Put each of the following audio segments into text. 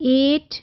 8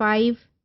5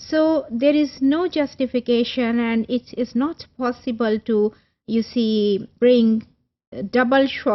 So there is no justification and it is not possible to, you see, bring double schwa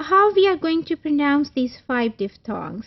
How we are going to pronounce these 5 diphthongs?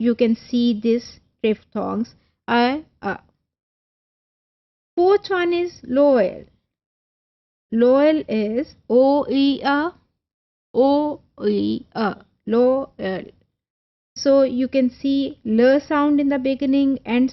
you can see this triphthongs a. Fourth one is loyal. Loyal is o e a, o e a, loyal. So you can see l sound in the beginning and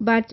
but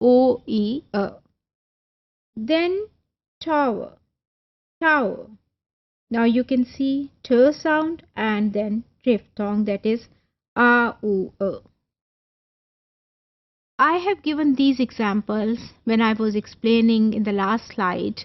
o e a. Then tower, tower. Now you can see t sound and then triphthong, that is a u a. I have given these examples when I was explaining in the last slide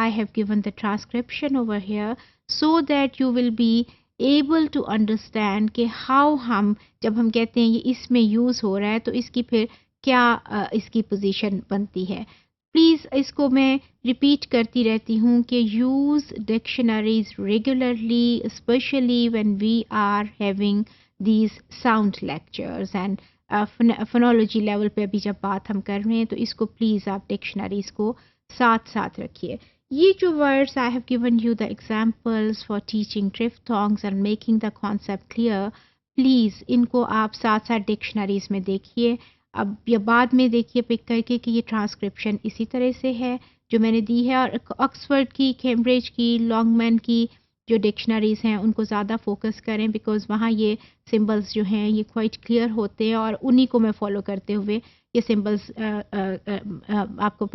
I have given the transcription over here so that you will be able to understand کہ how ہم جب ہم کہتے ہیں یہ اس میں use ہو رہا ہے تو اس کی پھر کیا اس کی پوزیشن بنتی ہے. پلیز اس کو میں ریپیٹ کرتی رہتی ہوں کہ use dictionaries regularly especially when we are having these sound lectures and phonology level پہ ابھی جب بات ہم کر رہے ہیں تو اس کو پلیز آپ ڈکشنریز کو ساتھ ساتھ رکھیے. یہ جو words I have given you the examples for teaching triphthongs and making the concept clear, please ان کو آپ ساتھ ساتھ ڈکشنریز میں دیکھیے. اب یا بعد میں دیکھیے پک کر کے کہ یہ ٹرانسکرپشن اسی طرح سے ہے جو میں نے دی ہے، اور آکسفورڈ کی، کیمبرج کی، لانگ مین کی جو ڈکشنریز ہیں ان کو زیادہ فوکس کریں، بیکاز وہاں یہ سمبلس جو ہیں یہ کوائٹ کلیئر ہوتے ہیں، اور انہی کو میں فالو کرتے ہوئے یہ سمبلس آپ کو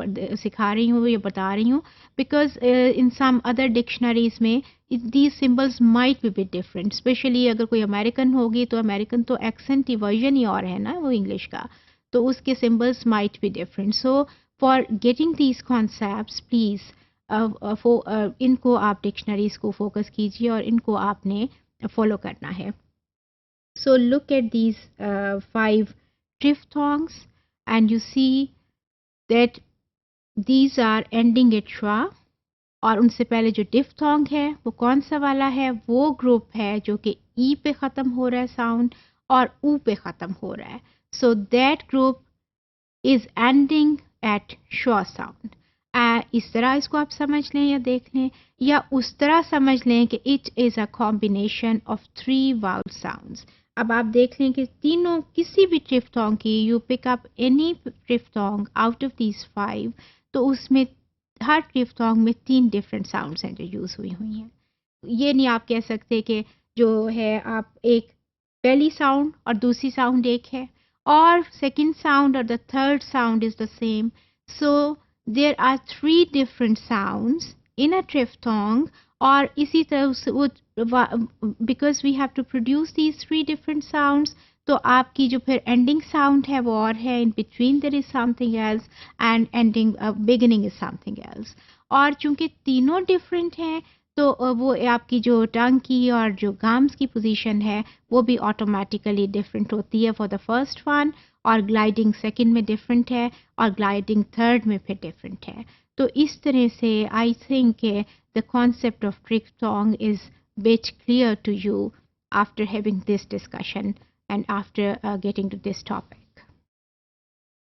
سکھا رہی ہوں یا بتا رہی ہوں. Because in some other dictionaries میں these symbols might be bit different, especially اگر کوئی امریکن ہوگی تو امریکن تو ایکسنٹ ہی ورژن ہی اور ہے نا وہ انگلش کا، تو اس کے symbols might be different. So for getting these concepts please ان کو آپ ڈکشنریز کو فوکس کیجیے اور ان کو آپ نے فالو کرنا ہے. So look at these 5 triphthongs and you see that these are ending at schwa, اور ان سے پہلے جو ڈفٹانگ ہے وہ کون سا والا ہے؟ وہ گروپ ہے جو کہ ای پہ ختم ہو رہا ہے ساؤنڈ اور او پہ ختم ہو رہا ہے. So that group is ending at schwa sound. اس طرح اس کو آپ سمجھ لیں یا دیکھ لیں، یا اس طرح سمجھ لیں کہ it is a combination of 3 vowel sounds. اب آپ دیکھ لیں کہ تینوں کسی بھی ٹرفٹانگ کی، you pick up any triphthong out of these 5، تو اس میں ہر ٹرفٹانگ میں 3 ڈفرینٹ ساؤنڈس ہیں جو یوز ہوئی ہیں. یہ نہیں آپ کہہ سکتے کہ جو ہے آپ ایک پہلی ساؤنڈ اور دوسری ساؤنڈ ایک ہے، اور سیکنڈ ساؤنڈ اور the third sound is the same. So there are 3 different sounds in a triphthong, اور اسی طرح سے because we have to produce these 3 different sounds, تو آپ کی جو پھر اینڈنگ ساؤنڈ ہے وہ اور ہے، in between there is something else and ending beginning is something else. اور چونکہ تینوں ڈفرینٹ ہیں تو وہ آپ کی جو ٹنگ کی اور جو گامز کی پوزیشن ہے وہ بھی آٹومیٹیکلی ڈفرینٹ ہوتی ہے فار دا فرسٹ ون، اور گلائڈنگ سیکنڈ میں ڈفرینٹ ہے، اور گلائڈنگ تھرڈ میں پھر ڈفرینٹ ہے. تو اس طرح سے I think the concept of triphthong is bit clear to you after having this discussion and after getting to this topic.